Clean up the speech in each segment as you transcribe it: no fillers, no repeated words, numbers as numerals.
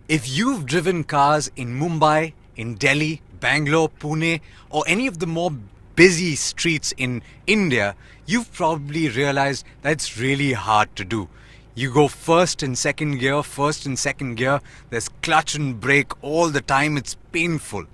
If you've driven cars in Mumbai, in Delhi, Bangalore, Pune, or any of the more busy streets in India, you've probably realized that it's really hard to do. You go first and second gear, there's clutch and brake all the time, it's painful.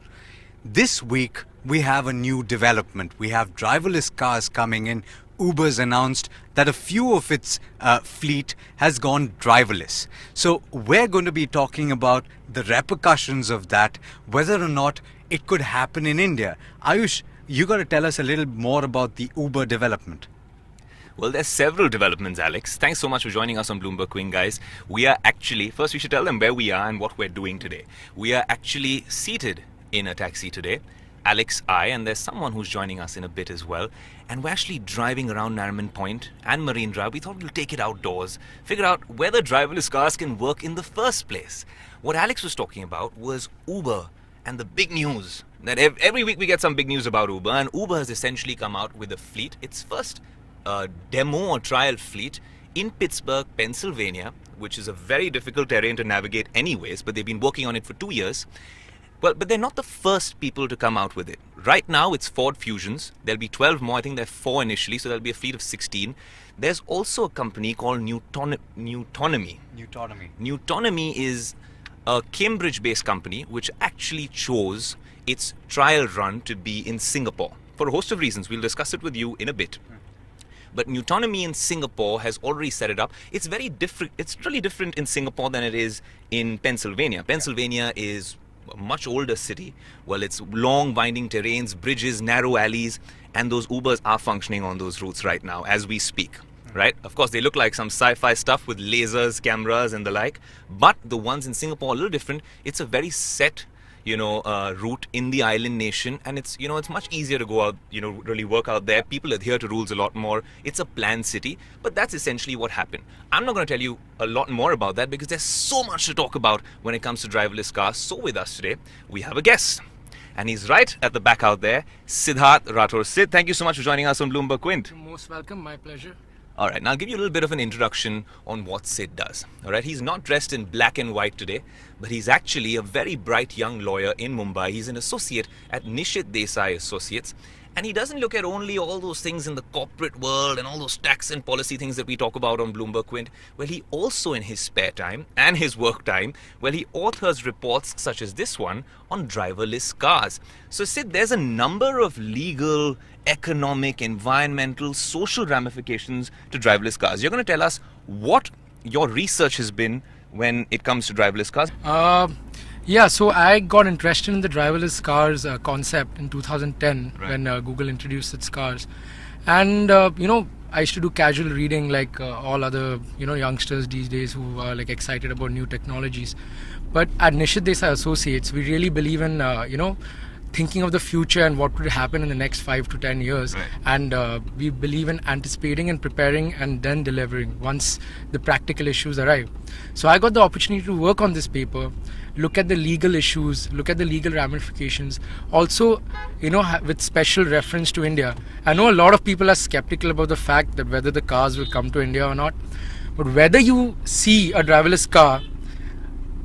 This week, we have a new development. We have driverless cars coming in. Uber's announced that a few of its fleet has gone driverless. So we're going to be talking about the repercussions of that, whether or not it could happen in India. Ayush, you got to tell us a little more about the Uber development. Well, there's several developments, Alex. Thanks so much for joining us on BloombergQuint, guys. We are actually, first we should tell them where we are and what we're doing today. We are actually seated in a taxi today. Alex, and there's someone who's joining us in a bit as well. And we're actually driving around Nariman Point and Marine Drive. We thought we'll take it outdoors, figure out whether driverless cars can work in the first place. What Alex was talking about was Uber and the big news. That every week we get some big news about Uber, and Uber has essentially come out with a fleet, its first demo or trial fleet in Pittsburgh, Pennsylvania, which is a very difficult terrain to navigate anyways, but they've been working on it for 2 years. Well, but they're not the first people to come out with it. Right now, it's Ford Fusions. There'll be 12 more. I think there are 4 initially, so there'll be a fleet of 16. There's also a company called Newtonomy. Newtonomy is a Cambridge-based company which actually chose its trial run to be in Singapore for a host of reasons. We'll discuss it with you in a bit. But Newtonomy in Singapore has already set it up. It's very different. It's really different in Singapore than it is in Pennsylvania. Pennsylvania is a much older city. Well, it's long winding terrains, bridges, narrow alleys, and those Ubers are functioning on those routes right now as we speak, right? Of course, they look like some sci-fi stuff with lasers, cameras, and the like, but the ones in Singapore are a little different. It's a very set route in the island nation, and it's much easier to go out, really work out there. People adhere to rules a lot more. It's a planned city, but that's essentially what happened. I'm not going to tell you a lot more about that because there's so much to talk about when it comes to driverless cars. So with us today, we have a guest, and he's right at the back out there, Siddharth Rathore. Sid, thank you so much for joining us on BloombergQuint. You're most welcome, my pleasure. All right, now I'll give you a little bit of an introduction on what Sid does. All right, he's not dressed in black and white today, but he's actually a very bright young lawyer in Mumbai. He's an associate at Nishith Desai Associates, and he doesn't look at only all those things in the corporate world and all those tax and policy things that we talk about on BloombergQuint. Well, he also, in his spare time and his work time, well, he authors reports such as this one on driverless cars. So, Sid, there's a number of legal, economic, environmental, social ramifications to driverless cars. You're going to tell us what your research has been when it comes to driverless cars. Yeah, so I got interested in the driverless cars concept in 2010 Right. when Google introduced its cars. And, I used to do casual reading like all other, youngsters these days who are like excited about new technologies. But at Nishith Desai Associates, we really believe in, thinking of the future and what could happen in the next 5 to 10 years. Right. And we believe in anticipating and preparing and then delivering once the practical issues arrive. So I got the opportunity to work on this paper, look at the legal issues, look at the legal ramifications, also, with special reference to India. I know a lot of people are skeptical about the fact that whether the cars will come to India or not, but whether you see a driverless car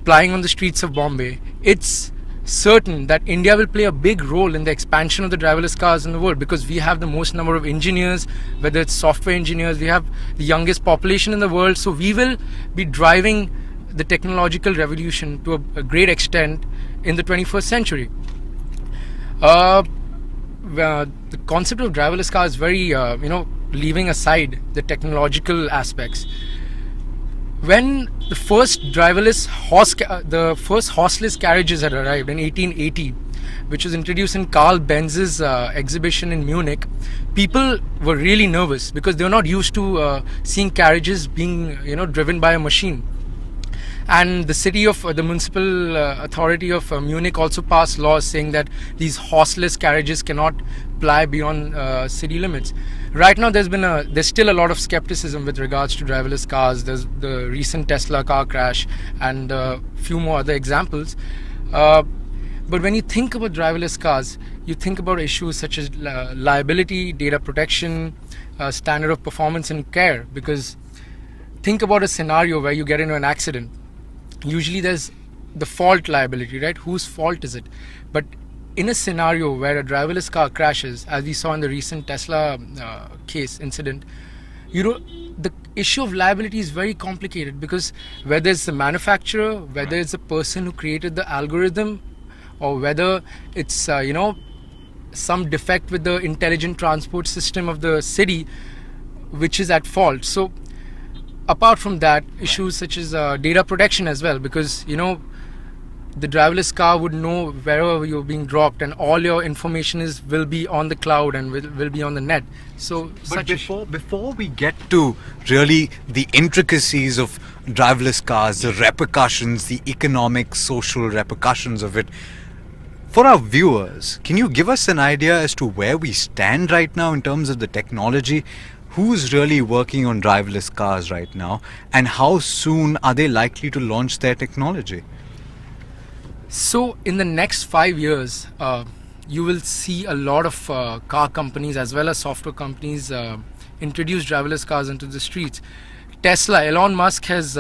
plying on the streets of Bombay, it's certain that India will play a big role in the expansion of the driverless cars in the world because we have the most number of engineers, whether it's software engineers, we have the youngest population in the world, so we will be driving the technological revolution to a great extent in the 21st century. The concept of driverless cars is very, leaving aside the technological aspects. When the first driverless horseless carriages had arrived in 1880, which was introduced in Carl Benz's exhibition in Munich, people were really nervous because they were not used to seeing carriages being, driven by a machine. And the municipal authority of Munich also passed laws saying that these horseless carriages cannot ply beyond city limits. Right now, there's still a lot of skepticism with regards to driverless cars. There's the recent Tesla car crash and a few more other examples. But when you think about driverless cars, you think about issues such as liability, data protection, standard of performance and care. Because think about a scenario where you get into an accident. Usually there's the fault liability, right? Whose fault is it? But in a scenario where a driverless car crashes, as we saw in the recent Tesla case incident, the issue of liability is very complicated, because whether it's the manufacturer, whether it's the person who created the algorithm, or whether it's some defect with the intelligent transport system of the city which is at fault. So apart from that, issues such as data protection as well, because the driverless car would know wherever you're being dropped, and all your information will be on the cloud and will be on the net. So but before we get to really the intricacies of driverless cars, the repercussions, the economic, social repercussions of it, for our viewers, can you give us an idea as to where we stand right now in terms of the technology? Who's really working on driverless cars right now, and how soon are they likely to launch their technology? So in the next 5 years, you will see a lot of car companies as well as software companies introduce driverless cars into the streets. Tesla, Elon Musk has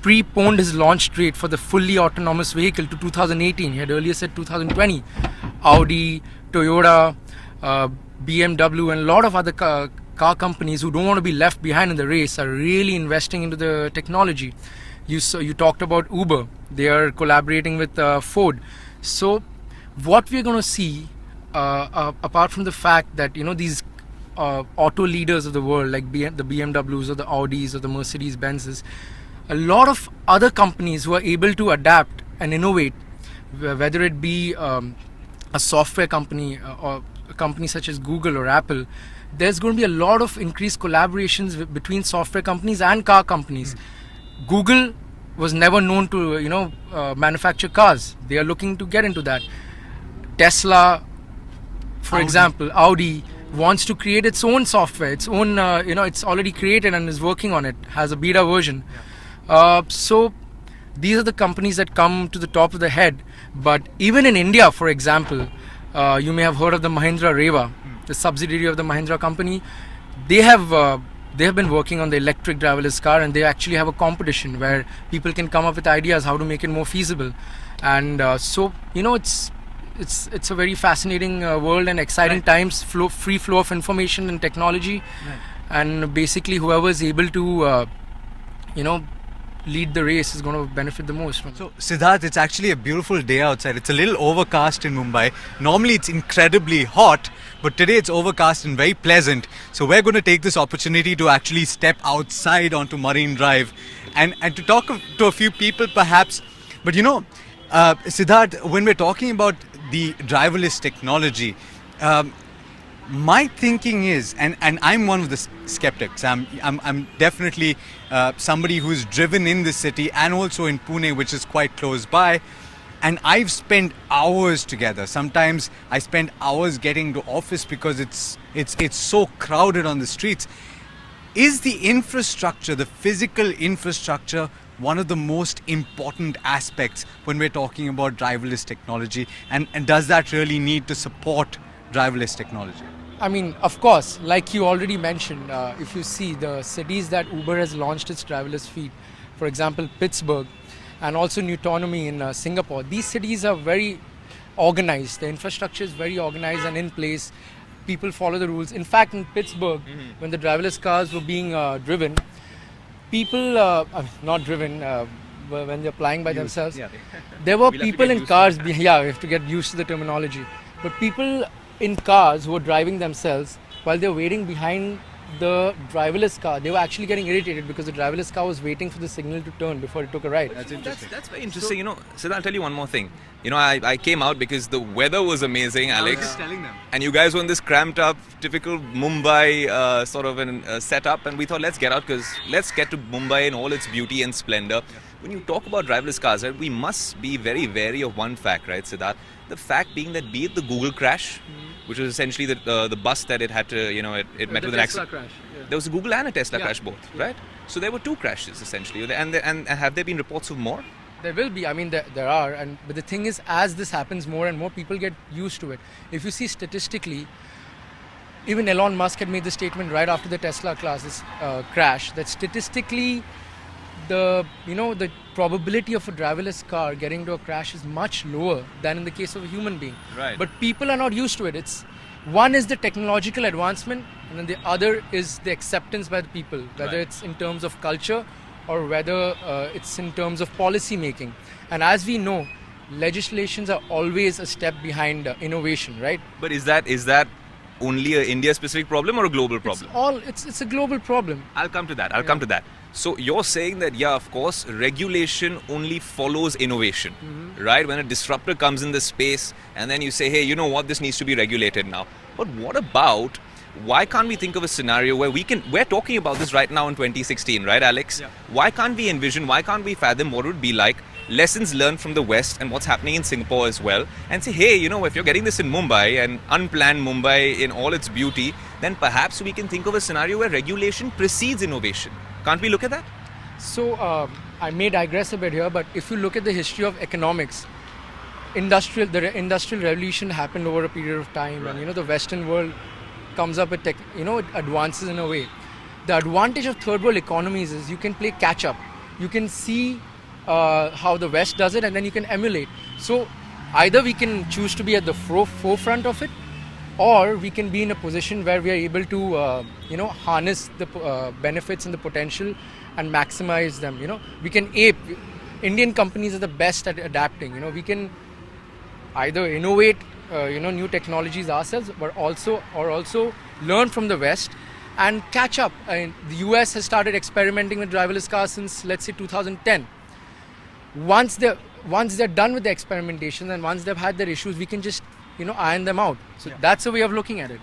preponed his launch date for the fully autonomous vehicle to 2018. He had earlier said 2020. Audi, Toyota, BMW, and a lot of other car companies who don't want to be left behind in the race are really investing into the technology. You talked about Uber. They are collaborating with Ford. So what we're going to see, apart from the fact that these auto leaders of the world, like the BMWs or the Audis or the Mercedes Benzes, a lot of other companies who are able to adapt and innovate, whether it be a software company or a company such as Google or Apple, there's going to be a lot of increased collaborations between software companies and car companies. Google was never known to manufacture cars. They are looking to get into that. Tesla, for example, Audi wants to create its own software, its own it's already created and is working on it, has a beta version. So these are the companies that come to the top of the head. But even in India, for example, you may have heard of the Mahindra Reva, the subsidiary of the Mahindra company. They have been working on the electric driverless car, and they actually have a competition where people can come up with ideas how to make it more feasible. And so it's a very fascinating world and exciting times, free flow of information and technology. And basically whoever is able to lead the race is going to benefit the most from it. So Siddharth, it's actually a beautiful day outside. It's a little overcast in Mumbai. Normally it's incredibly hot, but today it's overcast and very pleasant. So we're going to take this opportunity to actually step outside onto Marine Drive and to talk to a few people perhaps. But Siddharth, when we're talking about the driverless technology, my thinking is, and I'm one of the skeptics. I'm definitely somebody who's driven in the city and also in Pune, which is quite close by. And I've spent hours together. Sometimes I spend hours getting to office because it's so crowded on the streets. Is the infrastructure, the physical infrastructure, one of the most important aspects when we're talking about driverless technology? And does that really need to support driverless technology? I mean, of course, like you already mentioned, if you see the cities that Uber has launched its driverless fleet, for example, Pittsburgh and also Newtonomy in Singapore, these cities are very organized. The infrastructure is very organized and in place. People follow the rules. In fact, in Pittsburgh, when the driverless cars were being driven, people, not driven, when they're flying by themselves, there were people in cars, we have to get used to the terminology, but people in cars who were driving themselves while they're waiting behind the driverless car, they were actually getting irritated because the driverless car was waiting for the signal to turn before it took a right. That's interesting. That's very interesting. Sid, I'll tell you one more thing. I came out because the weather was amazing, Alex. I was just telling them. And you guys were in this cramped up, typical Mumbai sort of an setup, and we thought let's get out because let's get to Mumbai in all its beauty and splendor. When you talk about driverless cars, right, we must be very wary of one fact, right, Siddharth? The fact being that be it the Google crash, which was essentially the bus that it had to, it met with an accident. Crash. Yeah. There was a Google and a Tesla crash both, right? So there were two crashes essentially. And have there been reports of more? There will be. I mean, there are. But the thing is, as this happens more and more, people get used to it. If you see statistically, even Elon Musk had made the statement right after the Tesla crash that statistically, the probability of a driverless car getting into a crash is much lower than in the case of a human being. Right. But people are not used to it. It's one is the technological advancement, and then the other is the acceptance by the people, whether Right. it's in terms of culture or whether it's in terms of policy making. And as we know, legislations are always a step behind innovation, right? But is that only a India-specific problem or a global problem? It's a global problem. I'll come to that. So you're saying that, yeah, of course, regulation only follows innovation, right? When a disruptor comes in the space and then you say, hey, you know what, this needs to be regulated now. But what about, why can't we think of a scenario where we're talking about this right now in 2016, right, Alex? Yeah. Why can't we envision, why can't we fathom what it would be like, lessons learned from the West and what's happening in Singapore as well, and say, hey, you know, if you're getting this in Mumbai and unplanned Mumbai in all its beauty, then perhaps we can think of a scenario where regulation precedes innovation. Can't we look at that? So I may digress a bit here, but if you look at the history of economics, the industrial revolution happened over a period of time, Right. and the Western world comes up with it advances in a way. The advantage of third world economies is you can play catch up. You can see how the West does it, and then you can emulate. So either we can choose to be at the forefront of it, or we can be in a position where we are able to harness the benefits and the potential and maximize them. We can ape. Indian companies are the best at adapting. We can either innovate new technologies ourselves, but also learn from the West and catch up. The US has started experimenting with driverless cars since, let's say, 2010. Once they're done with the experimentation and once they've had their issues, we can just iron them out. So that's a way of looking at it.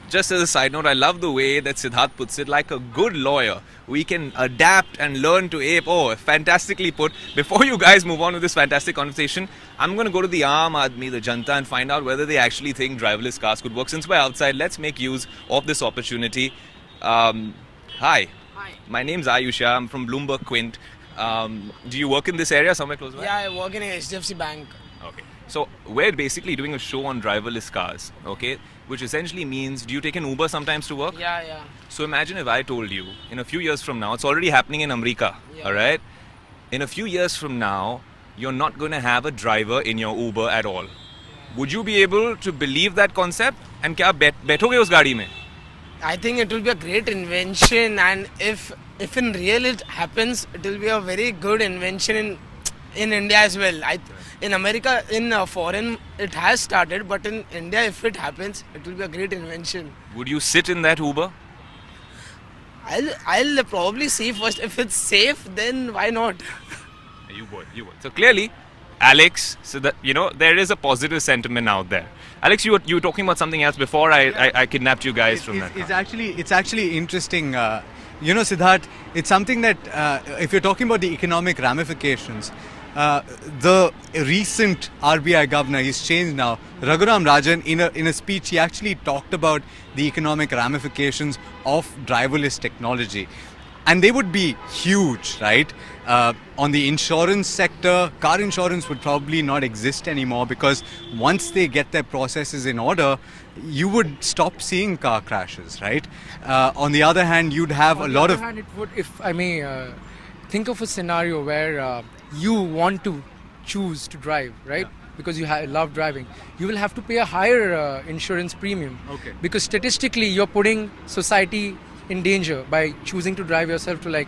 Just as a side note, I love the way that Siddharth puts it, like a good lawyer. We can adapt and learn to ape. Oh, fantastically put. Before you guys move on with this fantastic conversation, I'm going to go to the Aam Aadmi, the Janta, and find out whether they actually think driverless cars could work. Since we're outside, let's make use of this opportunity. Hi. Hi. My name's Ayusha. I'm from BloombergQuint. Do you work in this area somewhere close by? Yeah, I work in a HDFC bank. Okay. So we're basically doing a show on driverless cars, okay? Which essentially means, do you take an Uber sometimes to work? Yeah. So imagine if I told you, in a few years from now, it's already happening in America, Yeah. alright? In a few years from now, you're not going to have a driver in your Uber at all. Would you be able to believe that concept? And kya baithoge us gaadi mein? I think it will be a great invention, and if in real it happens, it will be a very good invention in India as well. In America, in foreign, it has started, but in India, if it happens, it will be a great invention. Would you sit in that Uber? I'll probably see first. If it's safe, then why not? You would. So clearly, Alex, so that there is a positive sentiment out there. Alex, you were talking about something else before I kidnapped you guys from that. It's actually interesting. Siddharth, it's something that if you're talking about the economic ramifications, the recent RBI governor, he's changed now, Raghuram Rajan, in a speech, he actually talked about the economic ramifications of driverless technology. And they would be huge, right? On the insurance sector, car insurance would probably not exist anymore, because once they get their processes in order, you would stop seeing car crashes, right? On the other hand, you'd have a lot of... On the other hand, it would, if I may think of a scenario where you want to choose to drive, right? Yeah. Because you love driving, you will have to pay a higher insurance premium. Okay. Because statistically, you're putting society in danger by choosing to drive yourself to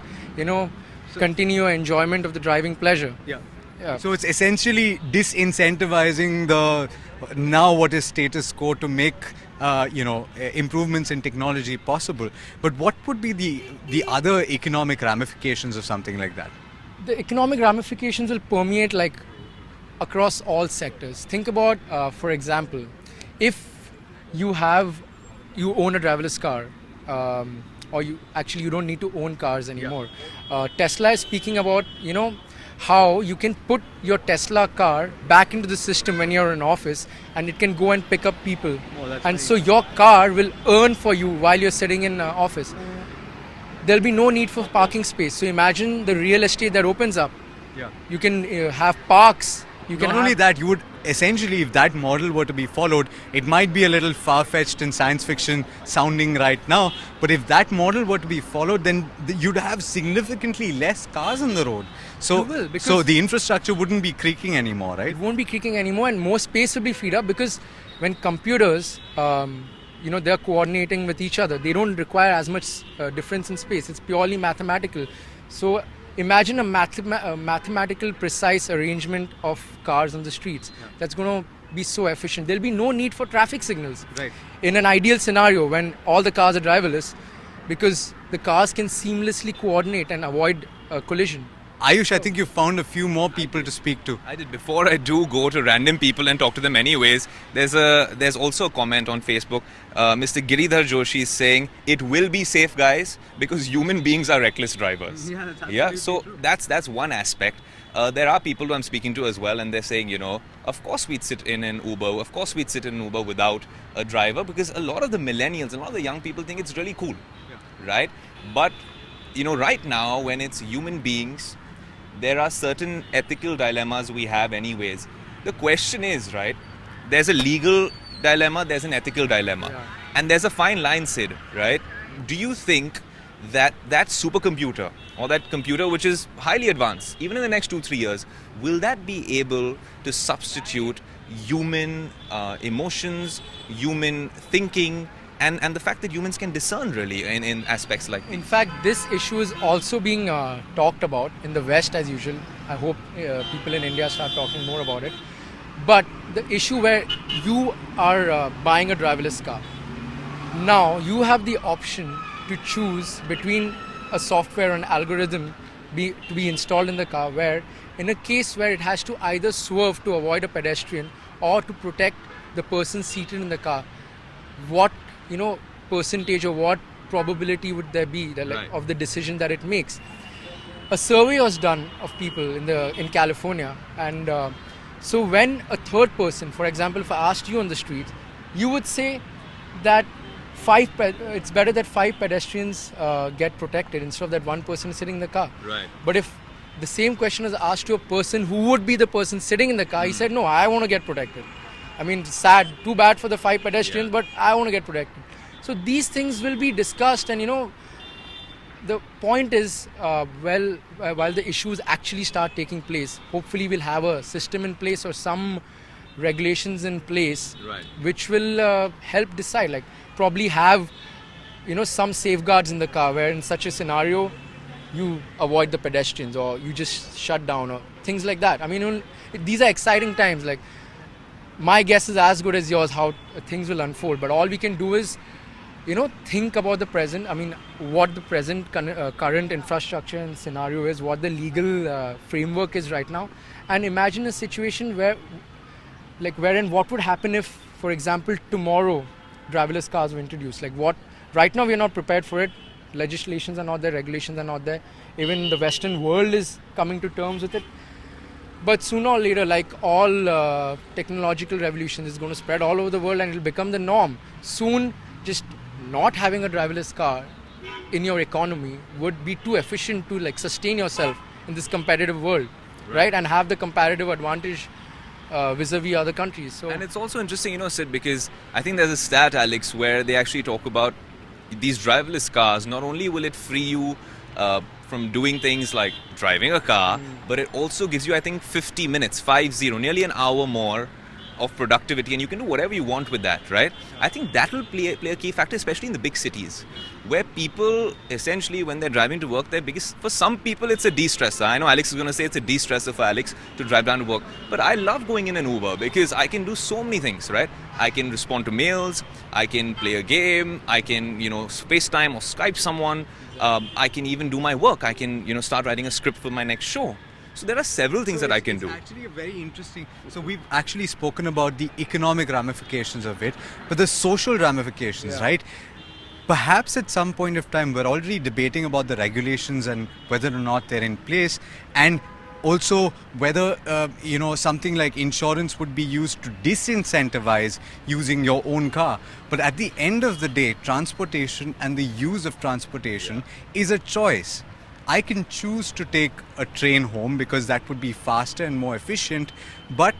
continue your enjoyment of the driving pleasure. Yeah. So it's essentially disincentivizing what is status quo to make improvements in technology possible. But what would be the other economic ramifications of something like that? The economic ramifications will permeate across all sectors. Think about, for example, if you own a driverless car, or you don't need to own cars anymore. Tesla is speaking about how you can put your Tesla car back into the system when you're in office, and it can go and pick up people. And so your car will earn for you while you're sitting in office. There'll be no need for parking space. So imagine the real estate that opens up. Yeah. You can have parks. Not only that, you would essentially, if that model were to be followed, it might be a little far-fetched and science fiction sounding right now, but if that model were to be followed, then you'd have significantly less cars on the road. So, You will, because so the infrastructure wouldn't be creaking anymore, right? it won't be creaking anymore, and more space will be freed up, because when computers, they're coordinating with each other, they don't require as much difference in space. It's purely mathematical. So imagine a mathematical precise arrangement of cars on the streets. That's going to be so efficient. There'll be no need for traffic signals. Right. In an ideal scenario, when all the cars are driverless, because the cars can seamlessly coordinate and avoid collision. Ayush, I think you found a few more people to speak to. I did. Before I do go to random people and talk to them anyways, there's also a comment on Facebook. Mr. Giridhar Joshi is saying, it will be safe, guys, because human beings are reckless drivers. So that's one aspect. There are people who I'm speaking to as well, and they're saying, of course we'd sit in an Uber. Of course we'd sit in an Uber without a driver, because a lot of the millennials, a lot of the young people think it's really cool, right? But, right now, when it's human beings, there are certain ethical dilemmas we have anyways. The question is, right, there's a legal dilemma, there's an ethical dilemma. And there's a fine line, Sid, right? Do you think that supercomputer, or that computer which is highly advanced, even in the next 2-3 years, will that be able to substitute human emotions, human thinking, and the fact that humans can discern really in aspects like In fact, this issue is also being talked about in the West as usual. I hope people in India start talking more about it. But the issue where you are buying a driverless car, now you have the option to choose between a software and algorithm to be installed in the car, where in a case where it has to either swerve to avoid a pedestrian or to protect the person seated in the car, what percentage or what probability would there be of the decision that it makes? A survey was done of people in California, and so when a third person, for example, if I asked you on the street, you would say that it's better that 5 pedestrians get protected instead of that one person sitting in the car. Right. But if the same question was asked to a person who would be the person sitting in the car, he said, no, I want to get protected. I mean, sad, too bad for the 5 pedestrians, but I want to get protected. So these things will be discussed, and the point is, while the issues actually start taking place, hopefully we'll have a system in place or some regulations in place, which will help decide, like probably have, some safeguards in the car where in such a scenario, you avoid the pedestrians or you just shut down or things like that. I mean, these are exciting times. Like, my guess is as good as yours how things will unfold, but all we can do is think about the present. I mean, what the present current infrastructure and scenario is, what the legal framework is right now, and imagine a situation wherein what would happen if, for example, tomorrow driverless cars were introduced. Right now we are not prepared for it. Legislations are not there, regulations are not there. Even the Western world is coming to terms with it. But sooner or later, like all technological revolution, is going to spread all over the world and it will become the norm. Soon, just not having a driverless car in your economy would be too efficient to sustain yourself in this competitive world, right? And have the comparative advantage vis-a-vis other countries. So, and it's also interesting, Sid, because I think there's a stat, Alex, where they actually talk about these driverless cars. Not only will it free you from doing things like driving a car, but it also gives you, I think, 50 minutes, 50, nearly an hour more of productivity, and you can do whatever you want with that, right? I think that will play a key factor, especially in the big cities, where people essentially, when they're driving to work, for some people it's a de-stressor. I know Alex is going to say it's a de-stressor for Alex to drive down to work, but I love going in an Uber because I can do so many things, right? I can respond to mails, I can play a game, I can, FaceTime or Skype someone, I can even do my work, I can, start writing a script for my next show. So there are several things that I can do. It's actually a very interesting. So we've actually spoken about the economic ramifications of it, but the social ramifications, right? Perhaps at some point of time, we're already debating about the regulations and whether or not they're in place, and also whether something like insurance would be used to disincentivize using your own car. But at the end of the day, transportation and the use of transportation is a choice. I can choose to take a train home because that would be faster and more efficient, but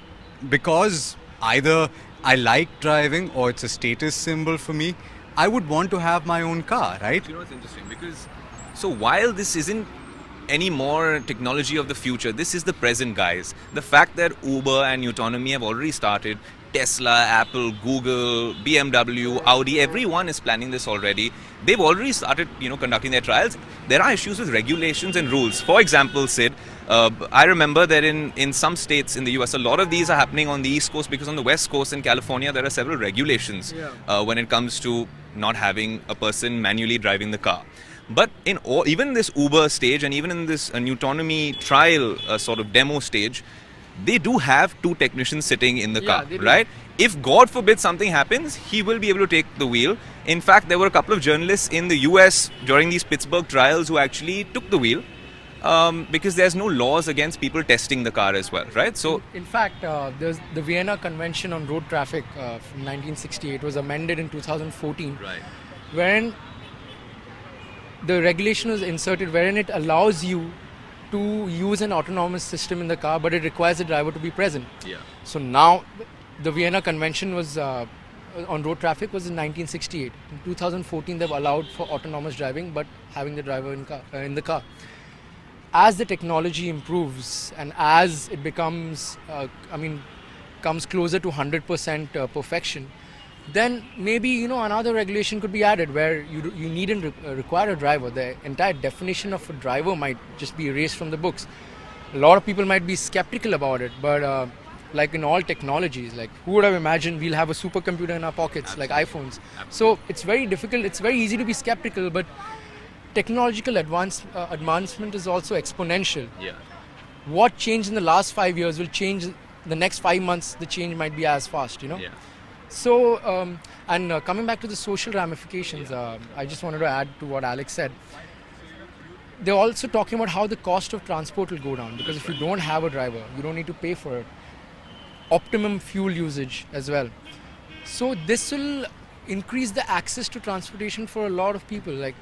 because either I like driving or it's a status symbol for me, I would want to have my own car, right? You know, it's interesting because, so while this isn't any more technology of the future, this is the present, guys. The fact that Uber and autonomy have already started, Tesla, Apple, Google, BMW, Audi, everyone is planning this already. They've already started, conducting their trials. There are issues with regulations and rules. For example, Sid, I remember that in some states in the US, a lot of these are happening on the East Coast because on the West Coast in California, there are several regulations when it comes to not having a person manually driving the car. But even this Uber stage and even in this autonomy trial sort of demo stage, they do have two technicians sitting in the car, right? If God forbid something happens, he will be able to take the wheel. In fact, there were a couple of journalists in the US during these Pittsburgh trials who actually took the wheel because there's no laws against people testing the car as well, right? So, in fact, there's the Vienna Convention on Road Traffic from 1968 was amended in 2014, right, wherein the regulation was inserted wherein it allows you to use an autonomous system in the car, but it requires the driver to be present. Yeah. So now, the Vienna Convention was on road traffic was in 1968. In 2014, they've allowed for autonomous driving, but having the driver in the car. As the technology improves and as it becomes, comes closer to 100% perfection, then maybe another regulation could be added where you needn't require a driver. The entire definition of a driver might just be erased from the books. A lot of people might be skeptical about it, but like in all technologies, like who would have imagined we'll have a supercomputer in our pockets, Absolutely. like iPhones. Absolutely. So it's very difficult. It's very easy to be skeptical, but technological advancement is also exponential. Yeah. What changed in the last 5 years will change the next 5 months. The change might be as fast. Yeah. So, coming back to the social ramifications, I just wanted to add to what Alex said. They're also talking about how the cost of transport will go down, because if you don't have a driver, you don't need to pay for it. Optimum fuel usage as well. So this will increase the access to transportation for a lot of people, like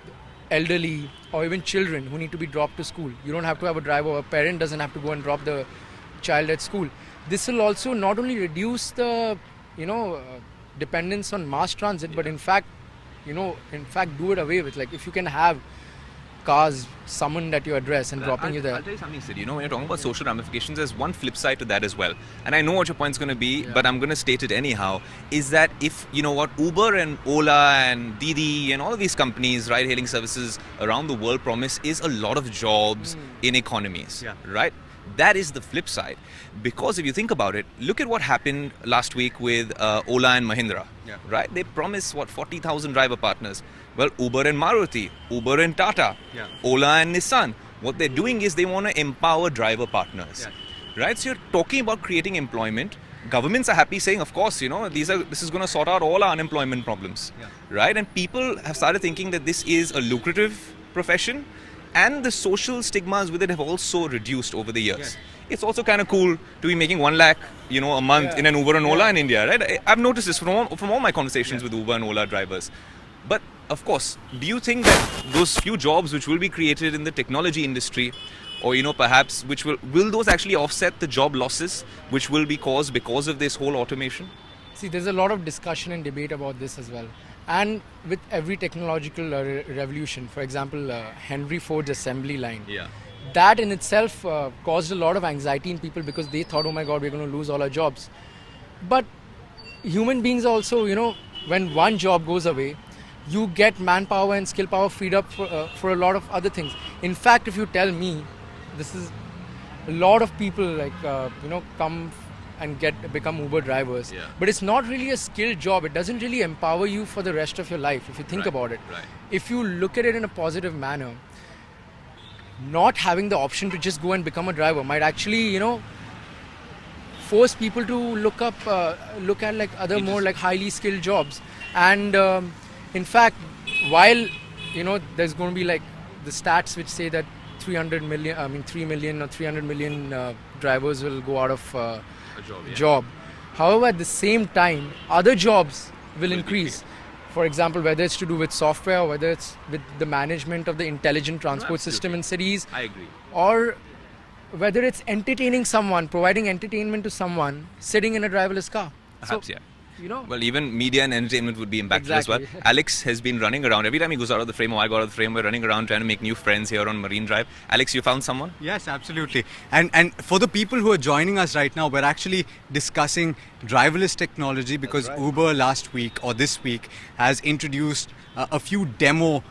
elderly or even children who need to be dropped to school. You don't have to have a driver. A parent doesn't have to go and drop the child at school. This will also not only reduce the dependence on mass transit, but in fact do it away with. Like if you can have cars summoned at your address and dropping you there. I'll tell you something, Sid. When you're talking about social ramifications, there's one flip side to that as well. And I know what your point's going to be, but I'm going to state it anyhow. Is that if, Uber and Ola and Didi and all of these companies, ride-hailing services around the world promise is a lot of jobs in economies, right? That is the flip side. Because if you think about it, look at what happened last week with Ola and Mahindra, right? They promised, 40,000 driver partners. Well, Uber and Maruti, Uber and Tata, Ola and Nissan. What they're doing is they want to empower driver partners, right? So you're talking about creating employment. Governments are happy saying, of course, this is going to sort out all our unemployment problems, right? And people have started thinking that this is a lucrative profession. And the social stigmas with it have also reduced over the years. It's also kind of cool to be making 1 lakh, a month in an Uber and Ola in India, right? I've noticed this from all my conversations with Uber and Ola drivers. But of course, do you think that those few jobs which will be created in the technology industry, or perhaps which will those actually offset the job losses which will be caused because of this whole automation? See, there's a lot of discussion and debate about this as well. And with every technological revolution, for example, Henry Ford's assembly line, that in itself caused a lot of anxiety in people because they thought, oh my God, we're going to lose all our jobs. But human beings also, when one job goes away, you get manpower and skill power freed up for a lot of other things. In fact, if you tell me, this is a lot of people come and become Uber drivers. But it's not really a skilled job. It doesn't really empower you for the rest of your life, if you think about it. If you look at it in a positive manner, not having the option to just go and become a driver might actually, force people to look at like other more like highly skilled jobs. And in fact, while, there's going to be like the stats which say that 3 million or 300 million drivers will go out of a job. However, at the same time, other jobs will increase. For example, whether it's to do with software, or whether it's with the management of the intelligent transport system in cities. I agree. Or whether it's entertaining someone, providing entertainment to someone sitting in a driverless car. Perhaps, So, yeah. you know, Well, even media and entertainment would be impacted as well. Exactly. Alex has been running around. Every time he goes out of the frame or I go out of the frame, we're running around trying to make new friends here on Marine Drive. Alex, you found someone? Yes, absolutely. And for the people who are joining us right now, we're actually discussing driverless technology because Uber last week or this week has introduced a few demo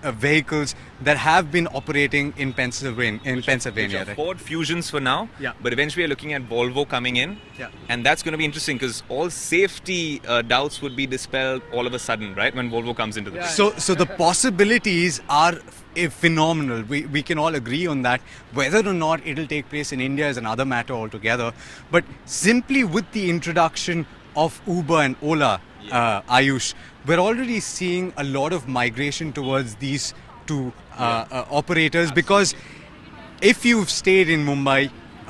vehicles that have been operating in Pennsylvania. Which are Right? Ford Fusions for now. Yeah. But eventually we're looking at Volvo coming in. Yeah. And that's going to be interesting because all safety doubts would be dispelled all of a sudden, right? When Volvo comes into the picture. So the possibilities are phenomenal. We can all agree on that. Whether or not it'll take place in India is another matter altogether. But simply with the introduction of Uber and Ola, Ayush, we're already seeing a lot of migration towards these two operators because if you've stayed in Mumbai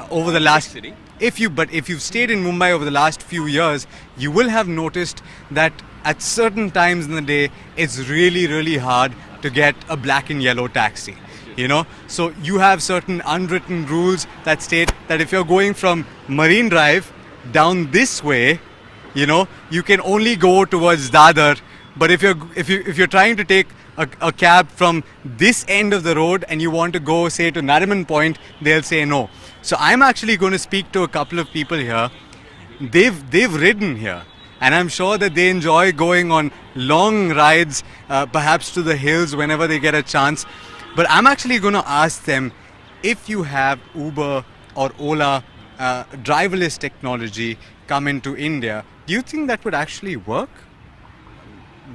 over the last city. if you've stayed in Mumbai over the last few years, you will have noticed that at certain times in the day it's really hard to get a black and yellow taxi. You know, so you have certain unwritten rules that state that if you're going from Marine Drive down this way, you know, you can only go towards Dadar. But if you're trying to take a cab from this end of the road and you want to go, say, to Nariman Point, they'll say no. So I'm actually going to speak to a couple of people here. They've ridden here, and I'm sure that they enjoy going on long rides, perhaps to the hills whenever they get a chance. But I'm actually going to ask them, if you have Uber or Ola driverless technology come into India, do you think that would actually work?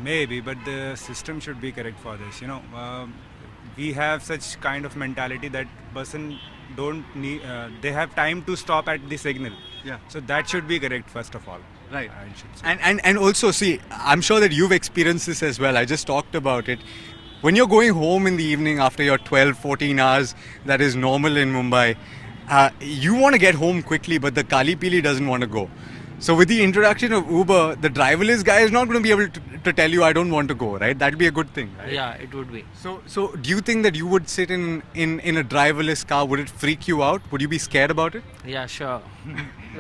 Maybe, but the system should be correct for this. You know, we have such kind of mentality that person don't need. They have time to stop at the signal. Yeah. So that should be correct first of all. Right. I should say. And also, see, I'm sure that you've experienced this as well. I just talked about it. When you're going home in the evening after your 12, 14 hours, that is normal in Mumbai, you want to get home quickly, but the Kali Pili doesn't want to go. So with the introduction of Uber, the driverless guy is not going to be able to tell you, I don't want to go, right? That'd be a good thing, right? Yeah, it would be. So do you think that you would sit in a driverless car? Would it freak you out? Would you be scared about it? Yeah, sure.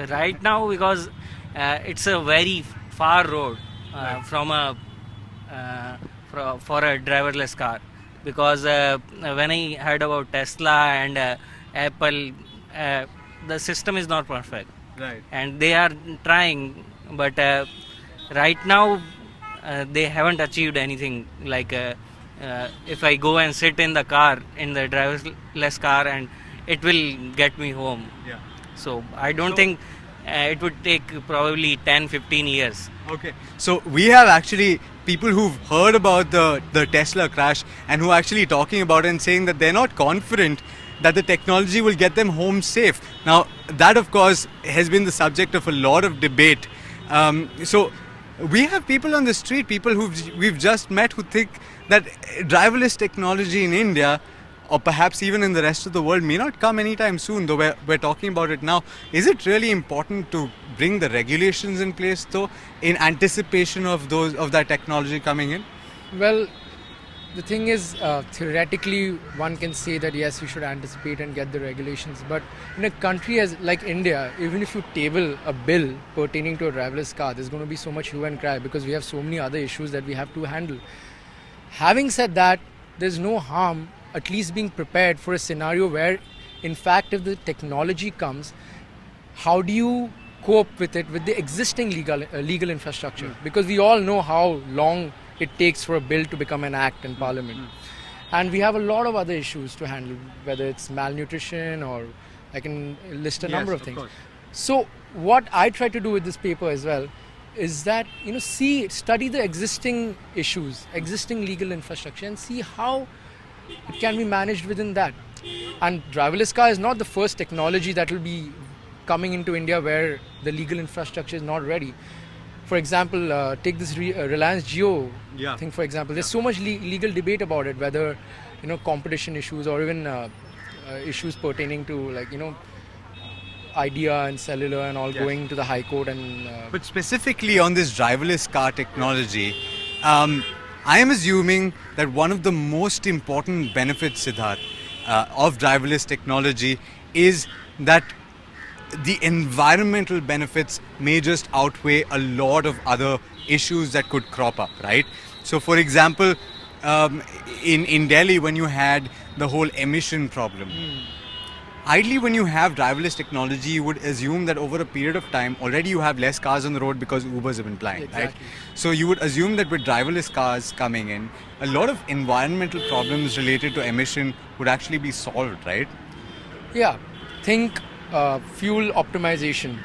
Right now, because it's a very far road from a for a driverless car. Because when I heard about Tesla and Apple, the system is not perfect. Right. And they are trying, but right now they haven't achieved anything. Like if I go and sit in the car, in the driverless car, and it will get me home. Yeah. So I don't think it would take probably 10-15 years. Okay. So we have actually people who've heard about the Tesla crash and who are actually talking about it and saying that they're not confident that the technology will get them home safe. Now, that of course has been the subject of a lot of debate. So we have people on the street, people we've just met, who think that driverless technology in India, or perhaps even in the rest of the world, may not come anytime soon, though we're talking about it now. Is it really important to bring the regulations in place, though, in anticipation of that technology coming in? well, the thing is, theoretically, one can say that yes, we should anticipate and get the regulations. But in a country as like India, even if you table a bill pertaining to a driverless car, there's going to be so much hue and cry because we have so many other issues that we have to handle. Having said that, there's no harm at least being prepared for a scenario where, in fact, if the technology comes, how do you cope with it with the existing legal infrastructure? Because we all know how long it takes for a bill to become an act in Parliament. And we have a lot of other issues to handle, whether it's malnutrition or I can list a number of things. course. So what I try to do with this paper as well is that, study the existing issues, existing legal infrastructure, and see how it can be managed within that. And driverless car is not the first technology that will be coming into India where the legal infrastructure is not ready. For example, take this Reliance Jio thing, for example. There's so much legal debate about it, whether, competition issues or even issues pertaining to, Idea and cellular and all going to the High Court. But specifically on this driverless car technology, I am assuming that one of the most important benefits, Siddharth, of driverless technology is that the environmental benefits may just outweigh a lot of other issues that could crop up, right? So for example, in Delhi, when you had the whole emission problem, ideally when you have driverless technology, you would assume that over a period of time, already you have less cars on the road because Ubers have been flying, right? So you would assume that with driverless cars coming in, a lot of environmental problems related to emission would actually be solved, right? Yeah, think fuel optimization,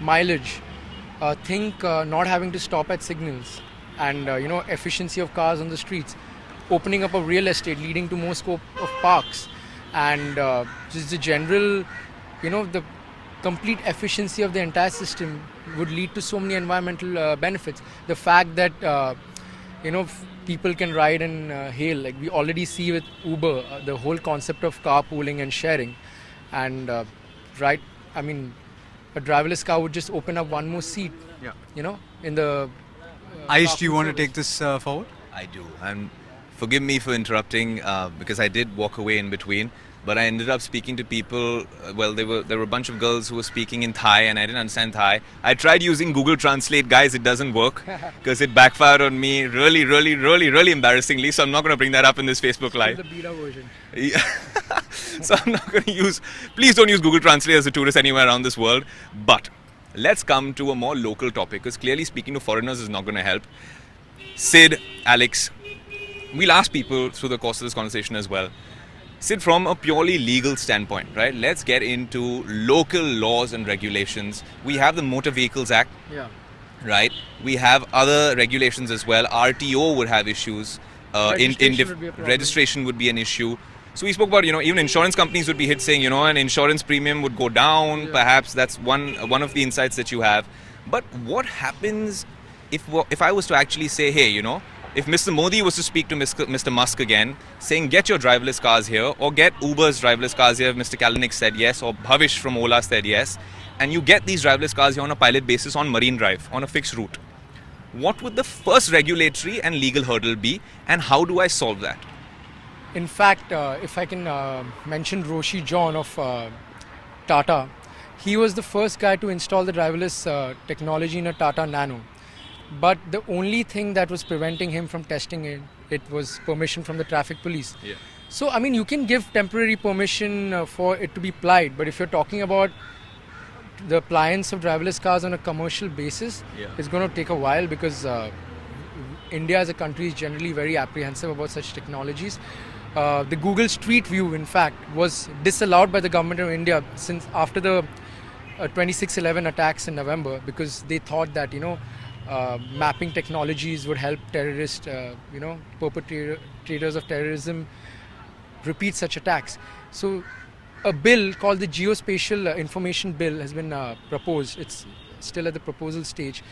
mileage, think not having to stop at signals, and efficiency of cars on the streets, opening up of real estate leading to more scope of parks, and just the general, the complete efficiency of the entire system would lead to so many environmental benefits. The fact that people can ride and hail, like we already see with Uber, the whole concept of carpooling and sharing, and I mean, a driverless car would just open up one more seat, in the... Aish, do you want to take this forward? I do. And forgive me for interrupting because I did walk away in between. But I ended up speaking to people, well, there were a bunch of girls who were speaking in Thai and I didn't understand Thai. I tried using Google Translate, guys, it doesn't work because it backfired on me really embarrassingly. So I'm not going to bring that up in this Facebook Live. The beta version. Yeah. So I'm not going to use, please don't use Google Translate as a tourist anywhere around this world. But let's come to a more local topic because clearly speaking to foreigners is not going to help. Sid, Alex, we'll ask people through the course of this conversation as well. Sid, from a purely legal standpoint, right? Let's get into local laws and regulations. We have the Motor Vehicles Act, right? We have other regulations as well. RTO would have issues. Registration would be an issue. So we spoke about, even insurance companies would be hit saying, an insurance premium would go down. Perhaps that's one of the insights that you have. But what happens if I was to actually say, hey, if Mr. Modi was to speak to Mr. Musk again, saying get your driverless cars here or get Uber's driverless cars here, if Mr. Kalanick said yes, or Bhavish from Ola said yes, and you get these driverless cars here on a pilot basis on Marine Drive, on a fixed route, what would the first regulatory and legal hurdle be, and how do I solve that? In fact, if I can mention Roshi John of Tata, he was the first guy to install the driverless technology in a Tata Nano. But the only thing that was preventing him from testing it was permission from the traffic police. So, I mean, you can give temporary permission for it to be plied, but if you're talking about the appliance of driverless cars on a commercial basis, it's going to take a while because India as a country is generally very apprehensive about such technologies. The Google Street View, in fact, was disallowed by the government of India since after the 26/11 attacks in November because they thought that, mapping technologies would help terrorists, perpetrators of terrorism repeat such attacks. So a bill called the Geospatial Information Bill has been proposed. It's still at the proposal stage,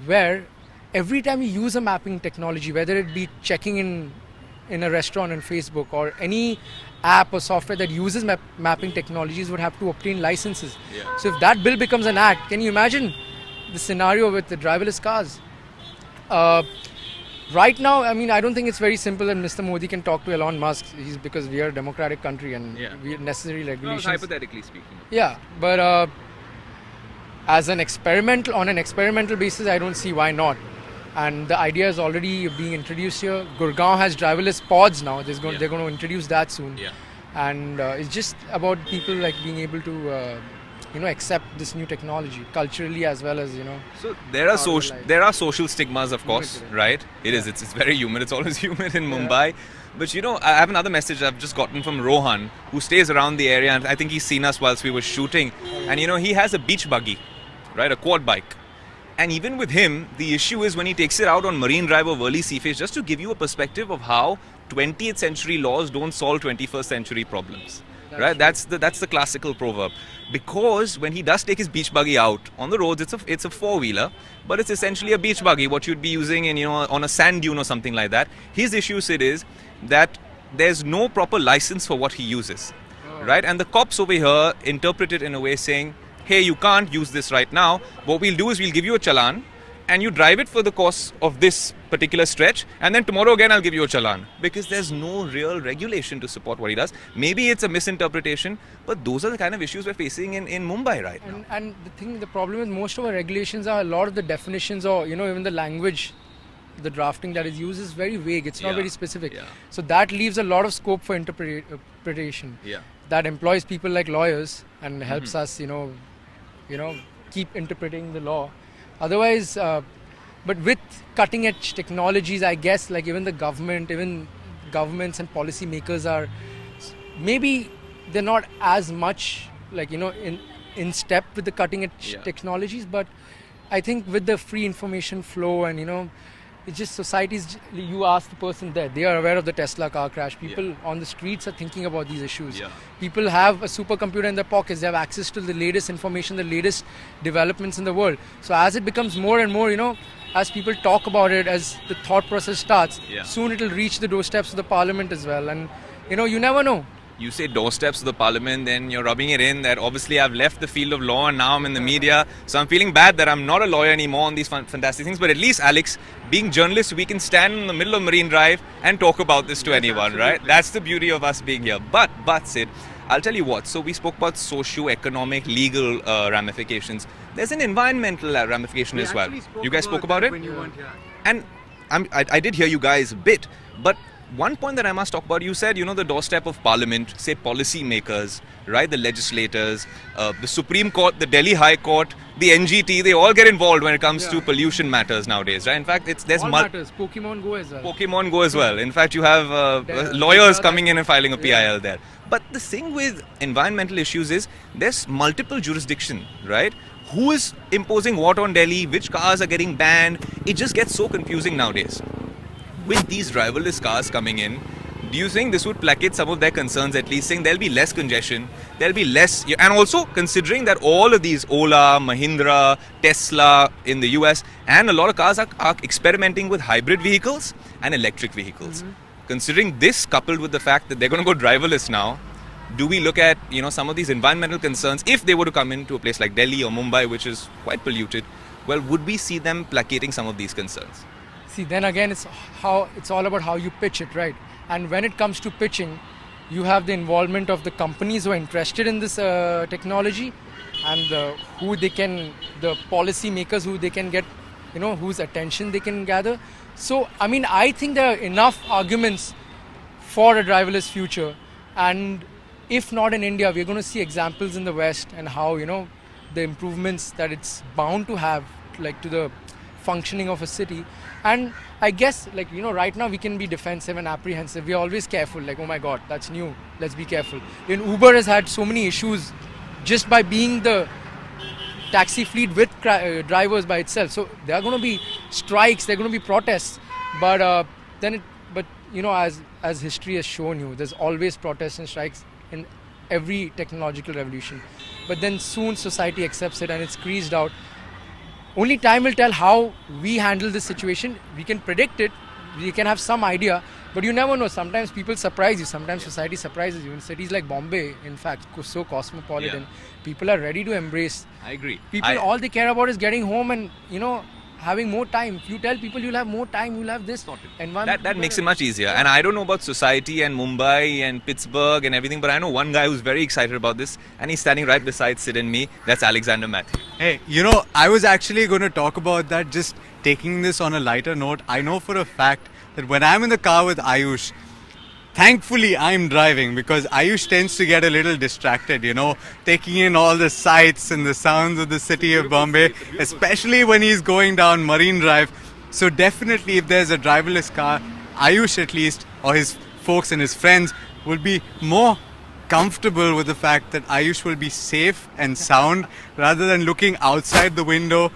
where every time you use a mapping technology, whether it be checking in a restaurant on Facebook or any app or software that uses mapping technologies would have to obtain licenses. So if that bill becomes an act, can you imagine the scenario with the driverless cars? Right now, I mean, I don't think it's very simple that Mr. Modi can talk to Elon Musk. Because we are a democratic country and we have necessary regulations. No, hypothetically speaking. Yeah, but on an experimental basis, I don't see why not. And the idea is already being introduced here. Gurgaon has driverless pods now. They're going to introduce that soon. And it's just about people like being able to accept this new technology culturally as well as So there are social stigmas, of course, right? It's very human. It's always human in Mumbai. But I have another message I've just gotten from Rohan, who stays around the area, and I think he's seen us whilst we were shooting. And he has a beach buggy, right? A quad bike. And even with him, the issue is when he takes it out on Marine Drive or Worli Seaface, just to give you a perspective of how 20th century laws don't solve 21st century problems. Right, that's the classical proverb. Because when he does take his beach buggy out on the roads, it's a four-wheeler, but it's essentially a beach buggy, what you'd be using in on a sand dune or something like that. His issue, Sid, is that there's no proper license for what he uses, right? And the cops over here interpret it in a way saying, hey, you can't use this right now. What we'll do is we'll give you a challan, and you drive it for the course of this particular stretch, and then tomorrow again I'll give you a challan, because there's no real regulation to support what he does. Maybe it's a misinterpretation, but those are the kind of issues we're facing in Mumbai right now. And the problem is most of our regulations are, a lot of the definitions, or even the language, the drafting that is used is very vague. It's not very specific. Yeah. So that leaves a lot of scope for interpretation. Yeah. That employs people like lawyers and helps us, keep interpreting the law. Otherwise, but with cutting edge technologies, I guess, like even governments and policy makers are, maybe they're not as much like, in step with the cutting edge technologies, but I think with the free information flow and, it's just societies, you ask the person there, they are aware of the Tesla car crash. People on the streets are thinking about these issues. Yeah. People have a supercomputer in their pockets. They have access to the latest information, the latest developments in the world. So as it becomes more and more, as people talk about it, as the thought process starts, soon it will reach the doorsteps of the parliament as well. And, you never know. You say doorsteps of the parliament, then you're rubbing it in that obviously I've left the field of law and now I'm in the media. So I'm feeling bad that I'm not a lawyer anymore on these fantastic things. But at least, Alex, being journalists, we can stand in the middle of Marine Drive and talk about this to anyone, right? That's the beauty of us being here. But Sid, I'll tell you what. So we spoke about socio-economic, legal ramifications. There's an environmental ramification as well. You guys spoke about it? When you weren't here. And I did hear you guys a bit, but one point that I must talk about, you said, the doorstep of parliament, say policy makers, right, the legislators, the Supreme Court, the Delhi High Court, the NGT, they all get involved when it comes to pollution matters nowadays, right? In fact, there's all matters. Pokemon Go as well. Pokemon Go as well. In fact, you have lawyers coming in and filing a PIL there. But the thing with environmental issues is there's multiple jurisdiction, right? Who is imposing what on Delhi? Which cars are getting banned? It just gets so confusing nowadays. With these driverless cars coming in, do you think this would placate some of their concerns, at least saying there'll be less congestion, there'll be less, and also considering that all of these Ola, Mahindra, Tesla in the US, and a lot of cars are experimenting with hybrid vehicles and electric vehicles. Considering this, coupled with the fact that they're going to go driverless now, do we look at some of these environmental concerns, if they were to come into a place like Delhi or Mumbai, which is quite polluted, well, would we see them placating some of these concerns? See, then again, it's all about how you pitch it, right? And when it comes to pitching, you have the involvement of the companies who are interested in this technology, and the policy makers who they can get, whose attention they can gather. So, I think there are enough arguments for a driverless future, and if not in India, we're going to see examples in the West and how, the improvements that it's bound to have, like to the functioning of a city. And I guess, right now we can be defensive and apprehensive. We're always careful, like, oh my God, that's new, let's be careful. Uber has had so many issues just by being the taxi fleet with drivers by itself. So there are going to be strikes, there are going to be protests. But as history has shown you, there's always protests and strikes in every technological revolution. But then soon society accepts it and it's squeezed out. Only time will tell how we handle this situation. We can predict it, we can have some idea, but you never know. Sometimes people surprise you, sometimes society surprises you. In cities like Bombay, in fact, so cosmopolitan, people are ready to embrace. I agree. All they care about is getting home and, having more time. If you tell people you'll have more time, you'll have this environment. That makes it much easier. And I don't know about society and Mumbai and Pittsburgh and everything, but I know one guy who's very excited about this, and he's standing right beside Sid and me. That's Alexander Matthew. Hey, I was actually going to talk about that, just taking this on a lighter note. I know for a fact that when I'm in the car with Ayush, thankfully I'm driving, because Ayush tends to get a little distracted, taking in all the sights and the sounds of the city of Bombay, especially when he's going down Marine Drive. So definitely if there's a driverless car, Ayush at least, or his folks and his friends, will be more comfortable with the fact that Ayush will be safe and sound, rather than looking outside the window.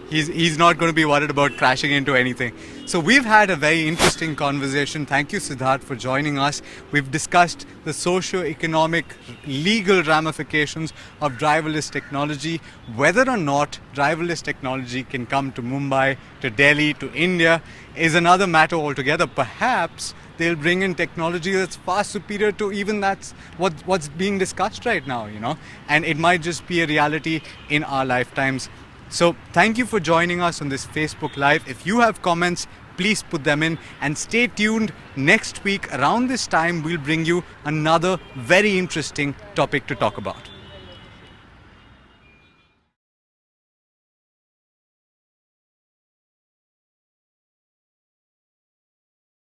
He's not going to be worried about crashing into anything. So we've had a very interesting conversation. Thank you, Siddharth, for joining us. We've discussed the socio-economic, legal ramifications of driverless technology, whether or not driverless technology can come to Mumbai, to Delhi, to India, is another matter altogether. Perhaps they'll bring in technology that's far superior to even that's what's being discussed right now, and it might just be a reality in our lifetimes. So thank you for joining us on this Facebook Live. If you have comments, please put them in, and stay tuned. Next week around this time, we'll bring you another very interesting topic to talk about.